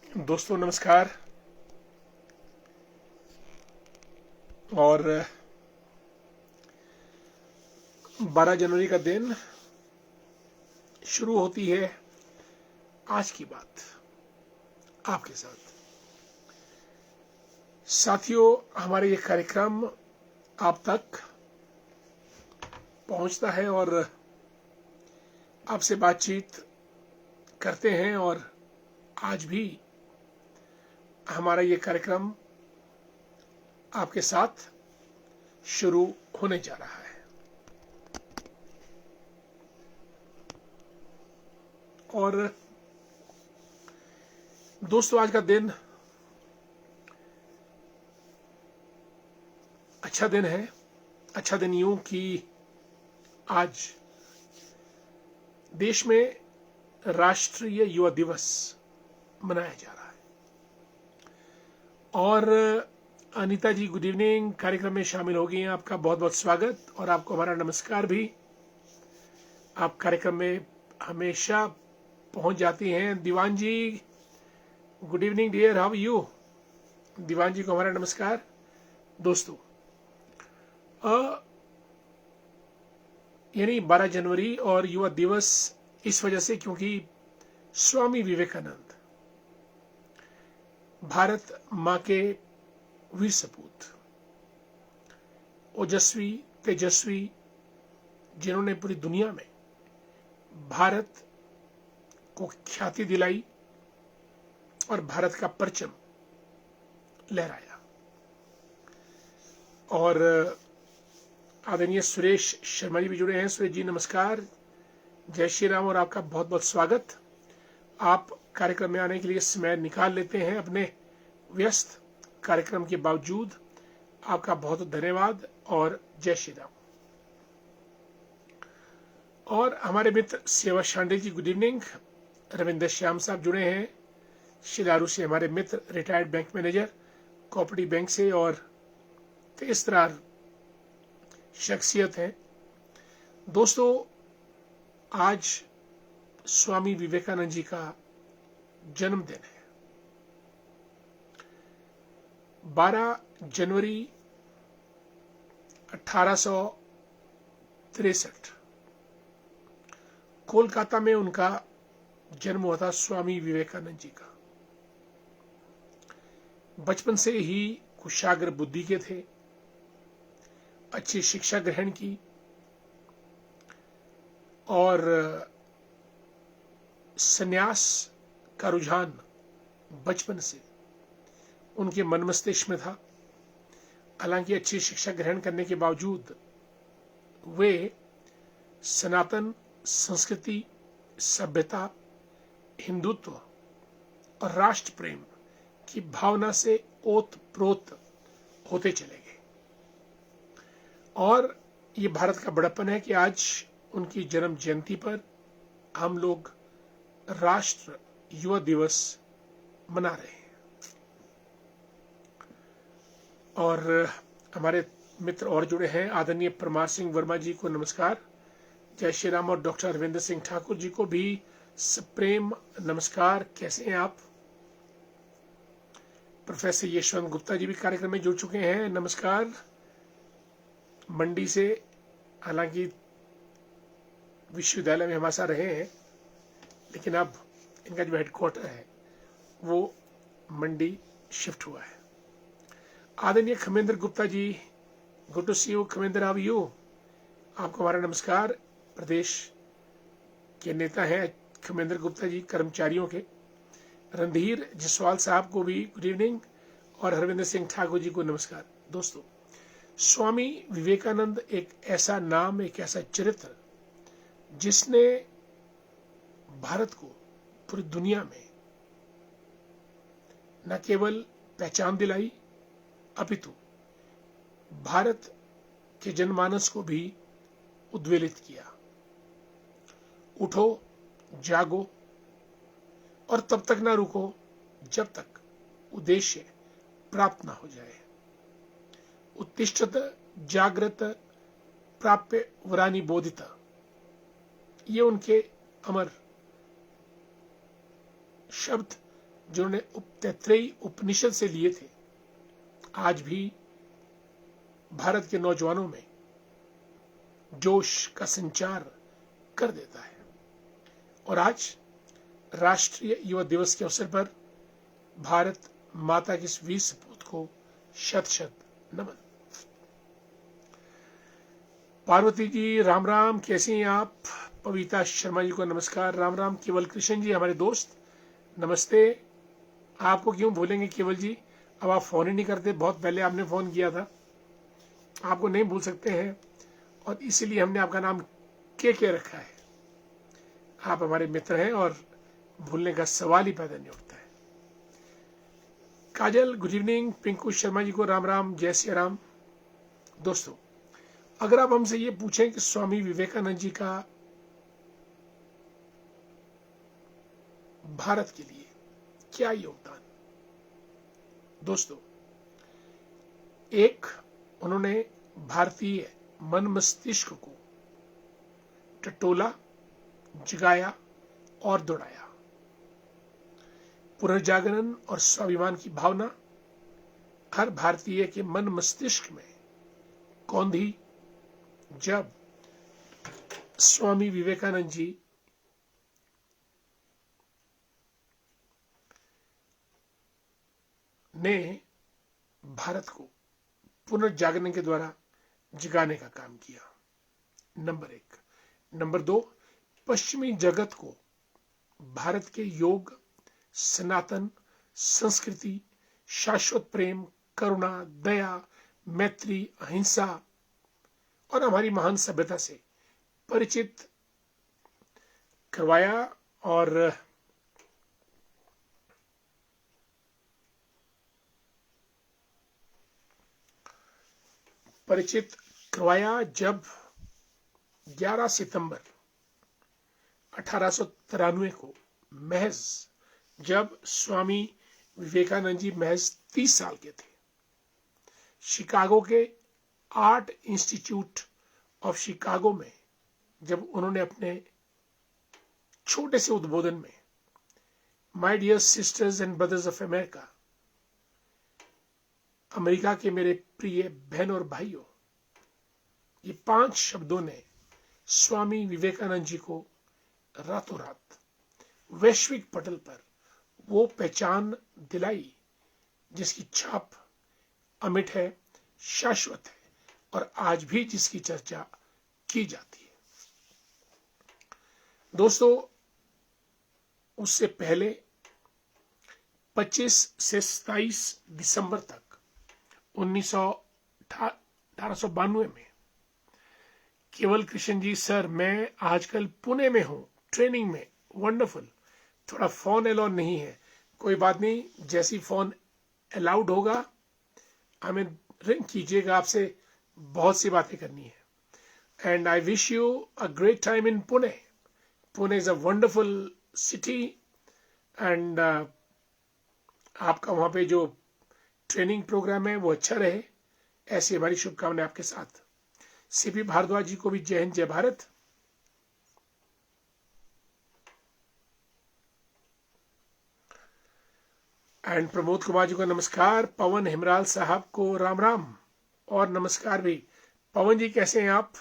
दोस्तों नमस्कार। और 12 जनवरी का दिन शुरू होती है आज की बात आपके साथ। साथियों, हमारे ये कार्यक्रम आप तक पहुंचता है और आपसे बातचीत करते हैं। और आज भी हमारा ये कार्यक्रम आपके साथ शुरू होने जा रहा है। और दोस्तों, आज का दिन अच्छा दिन है। अच्छा दिन यूं कि आज देश में राष्ट्रीय युवा दिवस मनाया जा रहा है। और अनीता जी, गुड इवनिंग, कार्यक्रम में शामिल हो गई हैं। आपका बहुत बहुत स्वागत और आपको हमारा नमस्कार भी। आप कार्यक्रम में हमेशा पहुंच जाती हैं। Diwan ji, good evening dear, how you? Diwan ji को हमारा नमस्कार। दोस्तों, यानी 12 जनवरी और युवा दिवस इस वजह से क्योंकि स्वामी विवेकानंद भारत मां के वीर सपूत, ओजस्वी, तेजस्वी, जिन्होंने पूरी दुनिया में भारत को ख्याति दिलाई और भारत का परचम लहराया। और आदरणीय सुरेश शर्मा जी भी जुड़े हैं। सुरेश जी नमस्कार, जय श्री राम और आपका बहुत बहुत स्वागत। आप कार्यक्रम में आने के लिए समय निकाल लेते हैं अपने व्यस्त कार्यक्रम के बावजूद। आपका बहुत धन्यवाद और जय श्री राम। और हमारे मित्र सेवा शांडे जी, गुड इवनिंग। रविंद्र श्याम साहब जुड़े हैं शिलारू से, हमारे मित्र, retired bank manager cooperative bank से और तेजतरार शख्सियत है। दोस्तों, आज स्वामी विवेकानंद जी का जन्मदिन है। 12 जनवरी 1863 कोलकाता में उनका जन्म हुआ था, स्वामी विवेकानंद जी का। बचपन से ही कुशाग्र बुद्धि के थे, अच्छी शिक्षा ग्रहण की और संन्यास का रुझान बचपन से उनके मन मस्तिष्क में था। हालांकि अच्छी शिक्षा ग्रहण करने के बावजूद वे सनातन संस्कृति, सभ्यता, हिंदुत्व और राष्ट्र प्रेम की भावना से ओत प्रोत होते चले गए। और ये भारत का बड़प्पन है कि आज उनकी जन्म जयंती पर हम लोग राष्ट्र युवा दिवस मना रहे हैं। और हमारे मित्र और जुड़े हैं। आदरणीय परमार सिंह वर्मा जी को नमस्कार, जय श्री राम। और डॉक्टर अरविंदर सिंह ठाकुर जी को भी सप्रेम नमस्कार। कैसे हैं आप? प्रोफेसर यशवंत गुप्ता जी भी कार्यक्रम में जुड़ चुके हैं, नमस्कार, मंडी से। हालांकि विश्वविद्यालय में हमारे साथ रहे हैं, लेकिन अब इनका जो हेडक्वार्टर है वो मंडी शिफ्ट हुआ है। आदरणीय Khamendra Gupta ji, good to see you. Khamendra, how you? आपको हमारा नमस्कार। प्रदेश के नेता हैं खमेंद्र गुप्ता जी, कर्मचारियों के। रणधीर जसवाल साहब को भी गुड इवनिंग और हरविंदर सिंह ठाकुर जी को नमस्कार। दोस्तों, स्वामी विवेकानंद एक ऐसा नाम, एक ऐसा चरित्र जिसने भारत को पूरी दुनिया में न केवल पहचान दिलाई अपितु भारत के जनमानस को भी उद्वेलित किया। उठो, जागो और तब तक ना रुको जब तक उद्देश्य प्राप्त ना हो जाए। उत्तिष्ठत जागृत प्राप्य वरानी बोधिता, ये उनके अमर शब्द जिन्होंने तैत्रेयी उपनिषद से लिए थे, आज भी भारत के नौजवानों में जोश का संचार कर देता है। और आज राष्ट्रीय युवा दिवस के अवसर पर भारत माता के इस वीर सपूत को शत शत नमन। पार्वती जी राम राम, कैसे हैं आप? पविता शर्मा जी को नमस्कार, राम राम। केवल कृष्ण जी हमारे दोस्त, नमस्ते। आपको क्यों भूलेंगे केवल जी, अब आप फोन ही नहीं करते, बहुत पहले आपने फोन किया था, आपको नहीं भूल सकते हैं, और इसीलिए हमने आपका नाम के रखा है। आप हमारे मित्र हैं और भूलने का सवाल ही पैदा नहीं उठता है। काजल गुड इवनिंग, पिंकू शर्मा जी को राम राम, जय श्री राम। दोस्तों, अगर आप हमसे ये पूछें कि स्वामी विवेकानंद जी का भारत के लिए क्या योगदान, दोस्तों, एक, उन्होंने भारतीय मन मस्तिष्क को टटोला, जगाया और दौड़ाया। पुनर्जागरण और स्वाभिमान की भावना हर भारतीय के मन मस्तिष्क में कौंधी जब स्वामी विवेकानंद जी ने भारत को पुनर्जागरण के द्वारा जगाने का काम किया, नंबर एक। नंबर दो, पश्चिमी जगत को भारत के योग, सनातन संस्कृति, शाश्वत प्रेम, करुणा, दया, मैत्री, अहिंसा और हमारी महान सभ्यता से परिचित करवाया और जब 11 सितंबर 1893 को, महज जब स्वामी विवेकानंद जी महज 30 साल के थे, शिकागो के आर्ट इंस्टीट्यूट ऑफ शिकागो में जब उन्होंने अपने छोटे से उद्बोधन में my dear sisters and brothers of America, America के मेरे प्रिय बहन और भाइयों, ये 5 शब्दों ने स्वामी विवेकानंद जी को रातों रात वैश्विक पटल पर वो पहचान दिलाई जिसकी छाप अमिट है, शाश्वत है और आज भी जिसकी चर्चा की जाती है। दोस्तों, उससे पहले 25 से 27 दिसंबर तक 1892 में केवल कृष्ण जी, सर मैं आजकल पुणे में हूं ट्रेनिंग में, वंडरफुल, थोड़ा फोन अलाउ नहीं है, कोई बात नहीं, जैसी फोन अलाउड होगा हमें रिंग कीजिएगा, आपसे बहुत सी बातें करनी है। And I wish you a great time in Pune. Pune is a wonderful city and आपका वहां पे जो ट्रेनिंग प्रोग्राम है वो अच्छा रहे, ऐसी हमारी शुभकामनाएं आपके साथ। सीपी भारद्वाज जी को भी जय हिंद, जय भारत। एंड प्रमोद कुमार जी को नमस्कार, पवन हिमराल साहब को राम राम और नमस्कार भी। पवन जी कैसे हैं आप?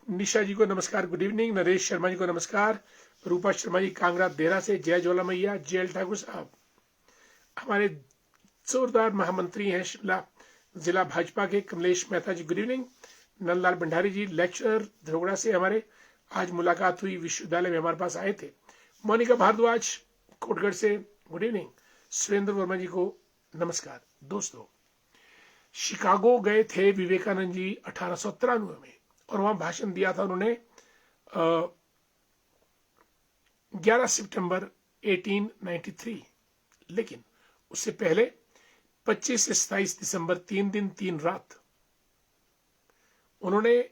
निशा जी को नमस्कार, गुड इवनिंग। नरेश शर्मा जी को नमस्कार। रूपा शर्मा जी कांगड़ा देहरा से, जय ज्वाला मैया। जेएल ठाकुर साहब हमारे जोरदार महामंत्री हैं शिमला जिला भाजपा के, कमलेश मेहता जी गुड इवनिंग। नंदलाल भंडारी जी लेक्चरर धरोगड़ा से हमारे, आज मुलाकात हुई, विश्वविद्यालय में हमारे पास आए थे। मोनिका भारद्वाज कोटगढ़ से गुड इवनिंग। सुरेंद्र वर्मा जी को नमस्कार। दोस्तों, शिकागो गए थे विवेकानंद जी 1893 में और वहां भाषण दिया था उन्होंने 11 सितंबर 1893, लेकिन उससे पहले 25 से 27 दिसंबर 3 दिन 3 रात उन्होंने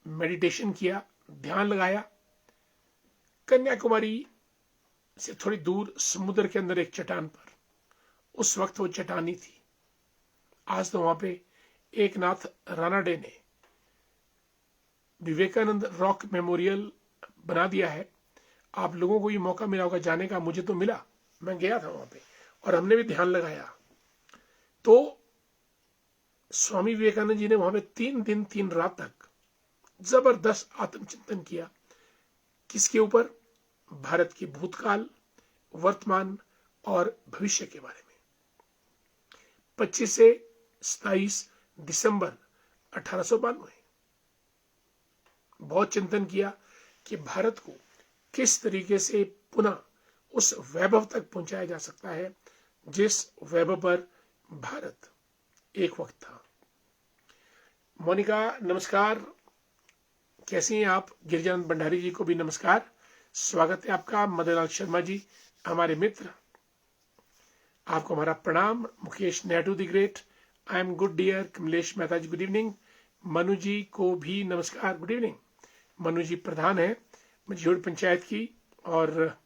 मेडिटेशन किया, ध्यान लगाया। कन्याकुमारी से थोड़ी दूर समुद्र के अंदर एक चट्टान पर, उस वक्त वो चट्टानी थी, आज तो वहां पे एकनाथ रानाडे ने विवेकानंद रॉक मेमोरियल बना दिया है। आप लोगों को ये मौका मिला होगा जाने का, मुझे तो मिला, मैं गया था वहां पे और हमने भी ध्यान लगाया। तो स्वामी विवेकानंद जी ने वहां पे 3 दिन 3 रात तक जबरदस्त आत्मचिंतन किया। किसके ऊपर? भारत के भूतकाल, वर्तमान और भविष्य के बारे में। 25 से 27 दिसंबर 1892 बहुत चिंतन किया कि भारत को किस तरीके से पुनः उस वैभव तक पहुंचाया जा सकता है जिस वैभव पर भारत एक वक्त था। मोनिका नमस्कार, कैसी हैं आप? गिरिजानंद भंडारी जी को भी नमस्कार, स्वागत है आपका। मदनलाल शर्मा जी हमारे मित्र, आपको हमारा प्रणाम। Mukesh Naidu the great, I am good dear. Kamlesh Mehta ji good evening. Manu ji को भी नमस्कार, गुड इवनिंग। मनु जी प्रधान है मझोड़ पंचायत की और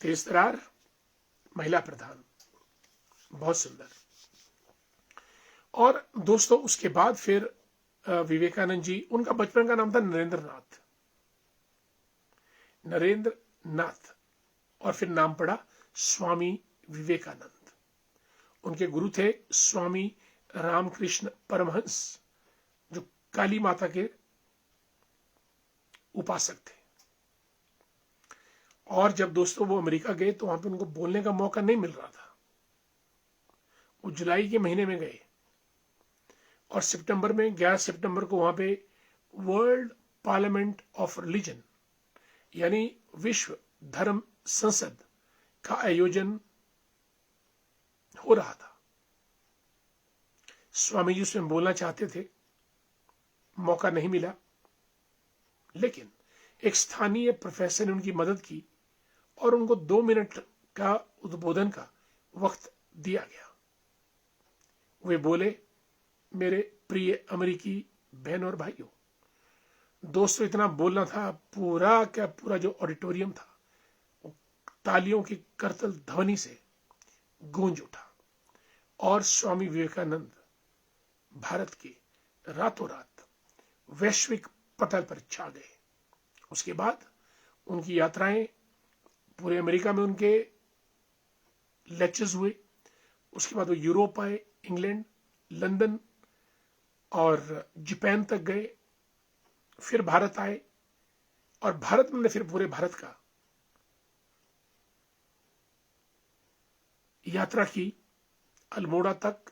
तेज तरार महिला प्रधान, बहुत सुंदर। और दोस्तों उसके बाद फिर विवेकानंद जी, उनका बचपन का नाम था नरेंद्र नाथ और फिर नाम पड़ा स्वामी विवेकानंद। उनके गुरु थे स्वामी रामकृष्ण परमहंस, जो काली माता के उपासक थे। और जब दोस्तों वो अमेरिका गए तो वहां पे उनको बोलने का मौका नहीं मिल रहा था। वो जुलाई के महीने में गए और सितंबर में 11 सितंबर को वहां पे वर्ल्ड पार्लियामेंट ऑफ रिलीजन यानी विश्व धर्म संसद का आयोजन हो रहा था। स्वामी जी उसमें बोलना चाहते थे, मौका नहीं मिला, लेकिन एक स्थानीय प्रोफेसर ने उनकी मदद की और उनको 2 मिनट का उद्बोधन का वक्त दिया गया। वे बोले, मेरे प्रिय अमेरिकी बहन और भाइयों, दोस्तों इतना बोलना था, पूरा का पूरा जो ऑडिटोरियम था वो तालियों की करतल ध्वनि से गूंज उठा और स्वामी विवेकानंद भारत के रातों रात वैश्विक पटल पर छा गए। उसके बाद उनकी यात्राएं पूरे अमेरिका में उनके लेक्चर्स हुए। उसके बाद वो यूरोप आए, इंग्लैंड, लंदन और जापान तक गए, फिर भारत आए और भारत में फिर पूरे भारत का यात्रा की, अल्मोड़ा तक,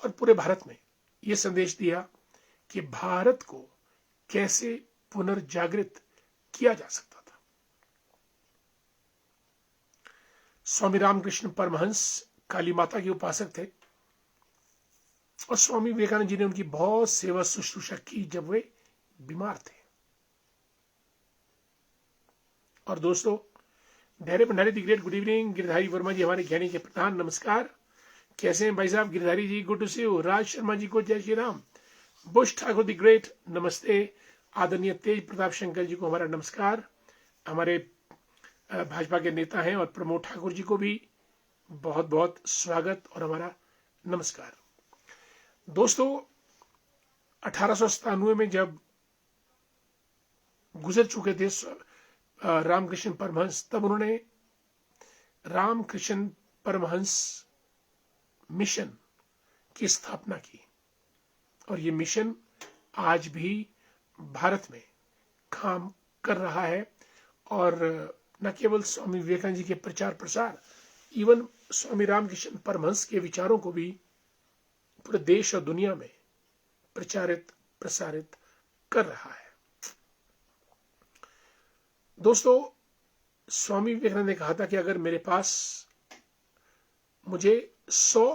और पूरे भारत में यह संदेश दिया कि भारत को कैसे पुनर्जागृत किया जा सकता था। स्वामी रामकृष्ण परमहंस काली माता के उपासक थे और स्वामी विवेकानंद जी ने उनकी बहुत सेवा शुश्रूषा की जब वे बीमार थे। और दोस्तों Dhairya Bhandari the great good evening. Girdhari Verma ji हमारे ज्ञानी के प्रधान, नमस्कार, कैसे हैं भाई साहब? Girdhari ji good to see you. Raj Sharma ji को जय श्री राम। बुश ठाकुर दी ग्रेट नमस्ते। आदरणीय तेज प्रताप शंकर जी को हमारा नमस्कार। हमारे भाजपा के नेता हैं और प्रमोद ठाकुर जी को भी बहुत बहुत स्वागत और हमारा नमस्कार। दोस्तों 1897 में जब गुजर चुके थे रामकृष्ण परमहंस, तब उन्होंने रामकृष्ण परमहंस मिशन की स्थापना की और ये मिशन आज भी भारत में काम कर रहा है। और न केवल स्वामी विवेकानंद जी के प्रचार प्रसार, इवन स्वामी रामकृष्ण परमहंस के विचारों को भी पूरे देश और दुनिया में प्रचारित प्रसारित कर रहा है। दोस्तों स्वामी विवेकानंद ने कहा था कि अगर मेरे पास मुझे 100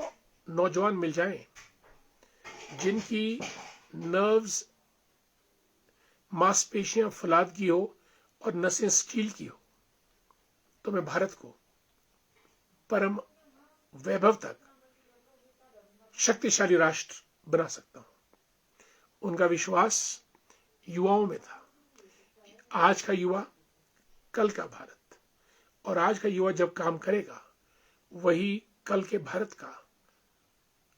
नौजवान मिल जाएं जिनकी नर्व्स, मांसपेशियां फौलाद की हो और नसें स्टील की हो, तो मैं भारत को परम वैभव तक शक्तिशाली राष्ट्र बना सकता हूं। उनका विश्वास युवाओं में था। आज का युवा कल का भारत, और आज का युवा जब काम करेगा वही कल के भारत का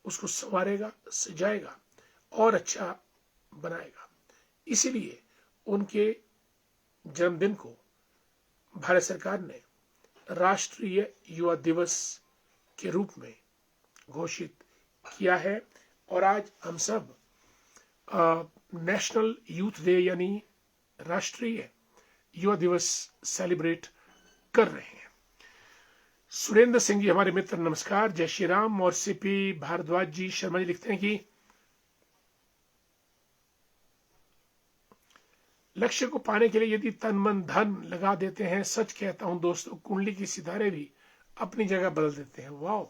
उसको संवारेगा, सजाएगा और अच्छा बनाएगा। इसीलिए उनके जन्मदिन को भारत सरकार ने राष्ट्रीय युवा दिवस के रूप में घोषित किया है। और आज हम सब नेशनल यूथ डे यानी राष्ट्रीय युवा दिवस सेलिब्रेट कर रहे हैं। सुरेंद्र सिंह जी हमारे मित्र, नमस्कार, जय श्री राम। और सीपी भारद्वाज जी शर्मा जी लिखते हैं कि लक्ष्य को पाने के लिए यदि तन मन धन लगा देते हैं, सच कहता हूं दोस्तों, कुंडली के सितारे भी अपनी जगह बदल देते हैं। वाह!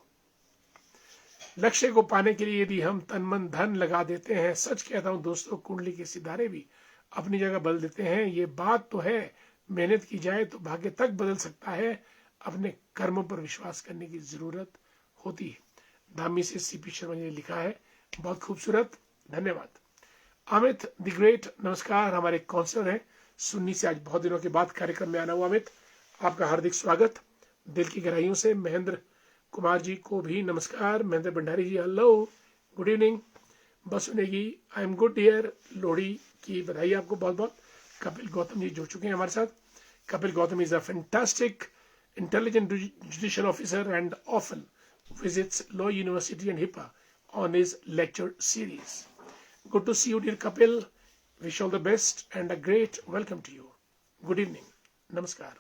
लक्ष्य को पाने के लिए यदि हम तन मन धन लगा देते हैं, सच कहता हूं दोस्तों, कुंडली के सितारे भी अपनी जगह बदल देते हैं। ये बात तो है, मेहनत की जाए तो भाग्य तक बदल सकता है। अपने कर्मों पर विश्वास करने की जरूरत होती है। धामी से सीपी शर्मा ने लिखा है, बहुत खूबसूरत, धन्यवाद। अमित द ग्रेट, नमस्कार, हमारे काउंसलर हैं सुन्नी से, आज बहुत दिनों के बाद कार्यक्रम में आना हुआ। अमित, आपका हार्दिक स्वागत दिल की गहराइयों से। महेंद्र कुमार जी को भी नमस्कार। Mahendra Bhandari ji, hello, good evening. बसुनेगी, I am good here, Lohri की बधाई आपको बहुत बहुत। कपिल गौतम जी जुड़ चुके हैं हमारे साथ। Kapil Gautam is a fantastic intelligent judicial officer and often visits Law University and HIPAA on his lecture series. Good to see you, dear Kapil. Wish all the best and a great welcome to you. Good evening. नमस्कार।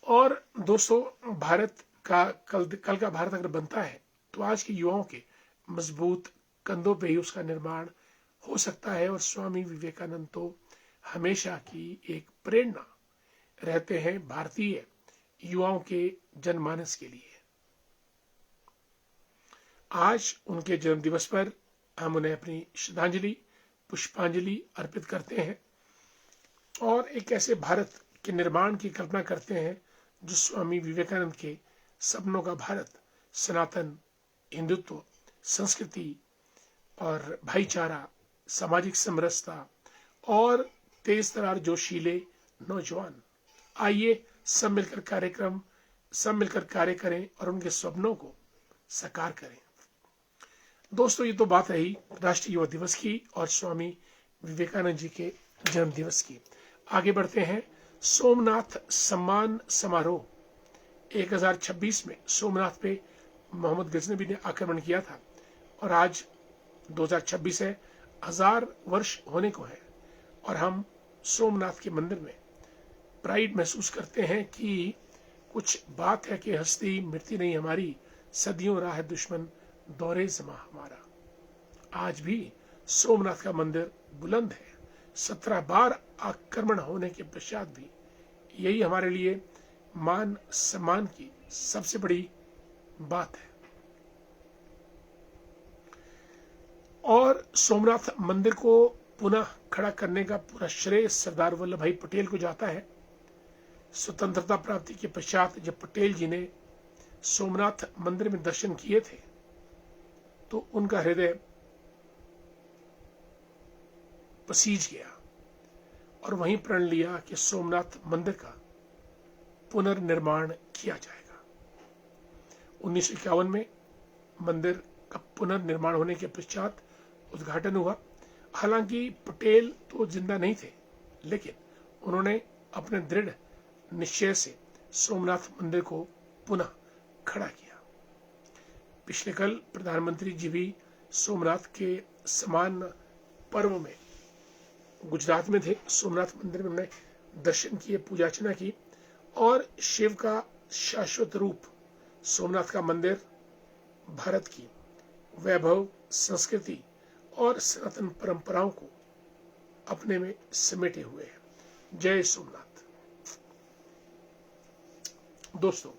और दोस्तों, भारत का कल का भारत अगर बनता है तो आज के युवाओं के मजबूत कंधों पे ही उसका निर्माण हो सकता है। और स्वामी विवेकानंद तो हमेशा की एक प्रेरणा रहते हैं भारतीय युवाओं के जनमानस के लिए। आज उनके जन्म दिवस पर हम उन्हें अपनी श्रद्धांजलि, पुष्पांजलि अर्पित करते हैं और एक ऐसे भारत के निर्माण की कल्पना करते हैं जो स्वामी विवेकानंद के सपनों का भारत, सनातन हिंदुत्व, संस्कृति और भाईचारा, सामाजिक समरसता और तेज तरार जोशीले नौजवान। आइए सब मिलकर कार्य करें और उनके सपनों को साकार करें। दोस्तों, ये तो बात रही राष्ट्रीय युवा दिवस की और स्वामी विवेकानंद जी के जन्म दिवस की। आगे बढ़ते हैं। सोमनाथ सम्मान समारोह 1026 में सोमनाथ पे मोहम्मद गजनबी ने आक्रमण किया था और आज 2026 है, 1000 वर्ष होने को है और हम सोमनाथ के मंदिर में प्राइड महसूस करते हैं कि कुछ बात है कि हस्ती मृत्यु नहीं हमारी, सदियों राह दुश्मन दौरे जमा हमारा। आज भी सोमनाथ का मंदिर बुलंद है। 17 बार आक्रमण होने के पश्चात भी यही हमारे लिए मान सम्मान की सबसे बड़ी बात है। और सोमनाथ मंदिर को पुनः खड़ा करने का पूरा श्रेय सरदार वल्लभ भाई पटेल को जाता है। स्वतंत्रता प्राप्ति के पश्चात जब पटेल जी ने सोमनाथ मंदिर में दर्शन किए थे तो उनका हृदय पसीज गया और वहीं प्रण लिया कि सोमनाथ मंदिर का पुनर्निर्माण किया जाएगा। 1951 में मंदिर का पुनर्निर्माण होने के पश्चात उद्घाटन हुआ। हालांकि पटेल तो जिंदा नहीं थे, लेकिन उन्होंने अपने दृढ़ निश्चय से सोमनाथ मंदिर को पुनः खड़ा किया। पिछले कल प्रधानमंत्री जी भी सोमनाथ के समान पर्व में गुजरात में थे। सोमनाथ मंदिर में उन्होंने दर्शन किए, पूजा अर्चना की और शिव का शाश्वत रूप सोमनाथ का मंदिर भारत की वैभव, संस्कृति और सनातन परंपराओं को अपने में समेटे हुए है। जय सोमनाथ। दोस्तों,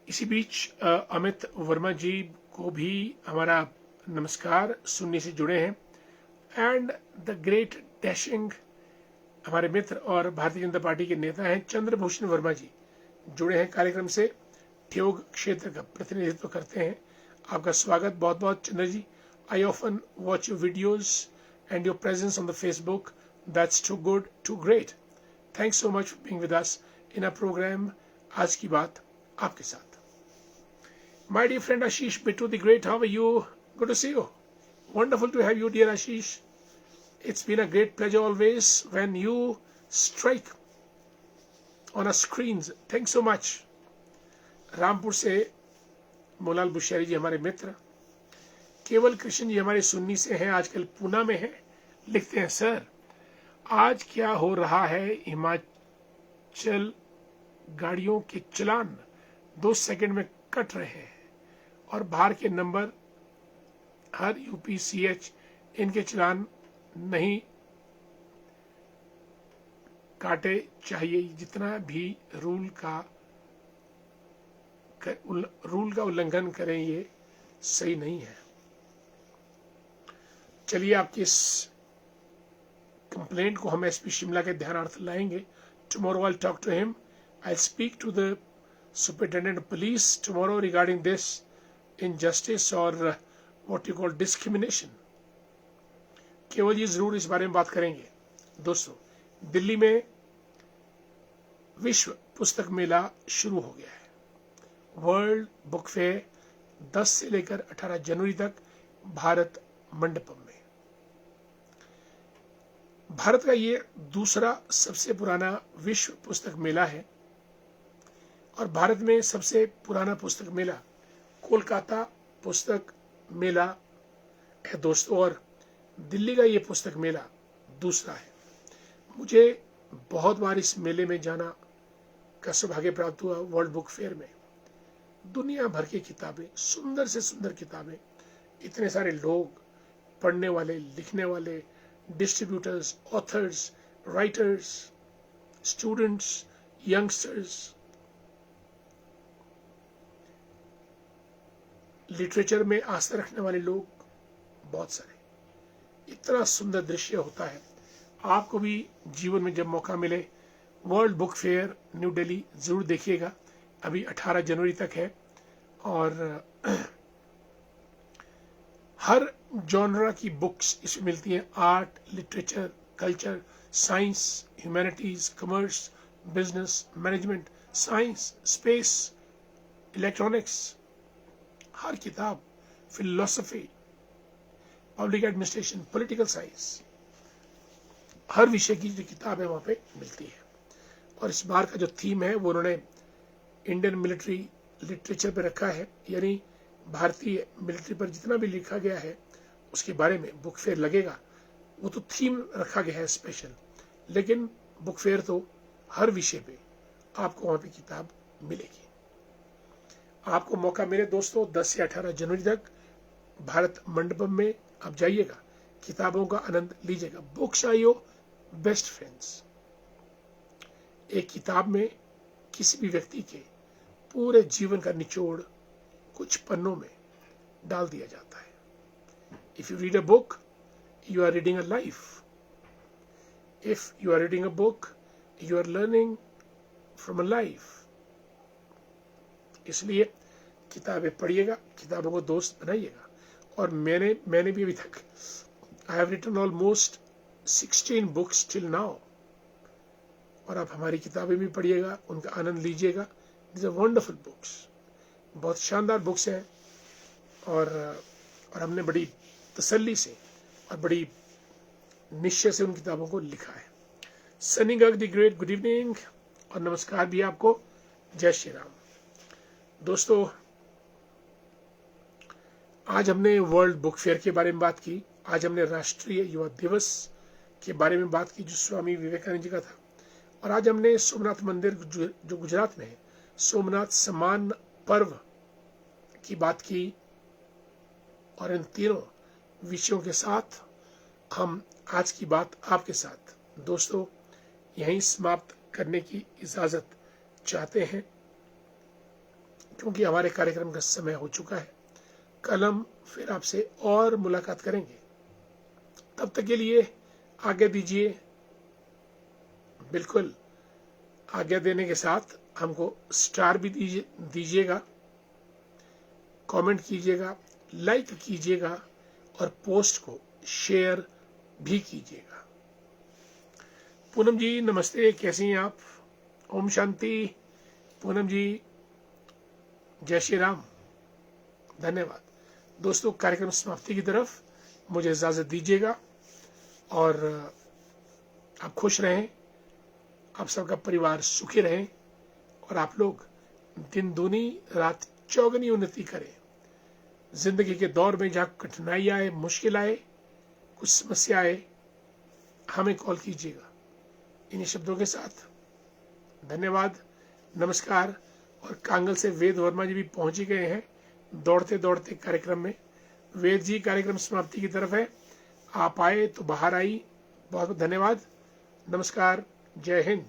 इसी बीच अमित वर्मा जी को भी हमारा नमस्कार, सुन्नी से जुड़े हैं। एंड द ग्रेट डैशिंग हमारे मित्र और भारतीय जनता पार्टी के नेता हैं चंद्रभूषण वर्मा जी, जुड़े हैं कार्यक्रम से, ठियोग क्षेत्र का प्रतिनिधित्व करते हैं। आपका स्वागत बहुत बहुत Chandra ji. I often watch your videos and your presence on the Facebook, that's too good, too great. Thanks so much for being with us in a program आज की बात आपके साथ। My dear friend Ashish Bittu the Great, how are you? Good to see you. Wonderful to have you, dear Ashish. It's been a great pleasure always when you strike on our screens. Thanks so much. Rampur से molal बुशैरी जी हमारे मित्र, केवल कृष्ण जी हमारे सुन्नी से हैं, आजकल पूना में हैं। लिखते हैं, सर आज क्या हो रहा है, हिमाचल गाड़ियों के चलान 2 सेकंड में कट रहे हैं और बाहर के नंबर हर UPCH इनके चलान नहीं काटे चाहिए। जितना भी रूल का उल्लंघन करें ये सही नहीं है। चलिए आपकी इस कंप्लेंट को हम SP शिमला के ध्यानार्थ लाएंगे। Tomorrow I'll talk to him. I'll speak to the Superintendent of Police tomorrow regarding this injustice or what you call discrimination. केवल जी जरूर इस बारे में बात करेंगे। दोस्तों, दिल्ली में विश्व पुस्तक मेला शुरू हो गया है। वर्ल्ड बुक फेयर 10 से लेकर 18 जनवरी तक भारत मंडपम में। भारत का ये दूसरा सबसे पुराना विश्व पुस्तक मेला है और भारत में सबसे पुराना पुस्तक मेला कोलकाता पुस्तक मेला है दोस्तों, और दिल्ली का ये पुस्तक मेला दूसरा है। मुझे बहुत बार इस मेले में जाना का सौभाग्य प्राप्त हुआ। वर्ल्ड बुक फेयर में दुनिया भर की किताबें, सुंदर से सुंदर किताबें, इतने सारे लोग, पढ़ने वाले, लिखने वाले, distributors, authors, writers, students, youngsters, literature में आस्था रखने वाले लोग, बहुत सारे। इतना सुंदर दृश्य होता है। आपको भी जीवन में जब मौका मिले world book fair new Delhi जरूर देखिएगा। अभी 18 जनवरी तक है और हर जॉनरा की बुक्स इसमें मिलती हैं। Art, literature, culture, science, humanities, commerce, business, management, science, space, electronics, हर किताब, philosophy, public administration, political science, हर विषय की जो किताब है वहां पे मिलती है। और इस बार का जो थीम है वो उन्होंने इंडियन मिलिट्री लिटरेचर पे रखा है, यानी भारतीय मिलिट्री पर जितना भी लिखा गया है उसके बारे में बुक फेयर लगेगा। वो तो थीम रखा गया है स्पेशल, लेकिन बुक फेयर तो हर विषय पे आपको वहां पे किताब मिलेगी। आपको मौका मिले दोस्तों 10 से 18 जनवरी तक भारत मंडपम में आप जाइएगा, किताबों का आनंद लीजिएगा। Books are your best friends. एक किताब में किसी भी व्यक्ति के पूरे जीवन का निचोड़ कुछ पन्नों में डाल दिया जाता है। If you read a book, you are reading a life. If you are reading a book, you are learning from a life. इसलिए किताबें पढ़िएगा, किताबों को दोस्त बनाइएगा। और मैंने भी अभी तक I have written almost 16 books till now. और आप हमारी किताबें भी पढ़िएगा, उनका आनंद लीजिएगा। दिस आर वंडरफुल बुक्स, बहुत शानदार बुक्स हैं। और हमने बड़ी तसल्ली से और बड़ी निश्चय से उन किताबों को लिखा है। Sunny Garg the great, good evening और नमस्कार भी आपको। जय श्री राम। दोस्तों, आज हमने वर्ल्ड बुक फेयर के बारे में बात की। आज हमने राष्ट्रीय युवा दिवस के बारे में बात की जो स्वामी विवेकानंद जी का था। और आज हमने सोमनाथ मंदिर जो गुजरात में है, सोमनाथ सम्मान पर्व की बात की। और इन तीनों विषयों के साथ हम आज की बात आपके साथ दोस्तों यहीं समाप्त करने की इजाजत चाहते हैं, क्योंकि हमारे कार्यक्रम का समय हो चुका है। कल हम फिर आपसे और मुलाकात करेंगे। तब तक के लिए आज्ञा दीजिए। बिल्कुल आज्ञा देने के साथ हमको स्टार भी दीजिएगा, कमेंट कीजिएगा, लाइक कीजिएगा और पोस्ट को शेयर भी कीजिएगा। पूनम जी नमस्ते, कैसी हैं आप? ओम शांति। पूनम जी जय श्री राम, धन्यवाद। दोस्तों, कार्यक्रम समाप्ति की तरफ मुझे इजाजत दीजिएगा और आप खुश रहें, आप सबका परिवार सुखी रहे और आप लोग दिन दूनी रात चौगनी उन्नति करें। जिंदगी के दौर में जहाँ कठिनाई आए, मुश्किल आए, कुछ समस्या आए, हमें कॉल कीजिएगा। इन्हीं शब्दों के साथ धन्यवाद, नमस्कार। और कांगल से वेद वर्मा जी भी पहुंच ही गए हैं दौड़ते दौड़ते कार्यक्रम में। वेद जी, कार्यक्रम समाप्ति की तरफ है, आप आए तो बाहर आई। बहुत बहुत धन्यवाद, नमस्कार, जय हिंद।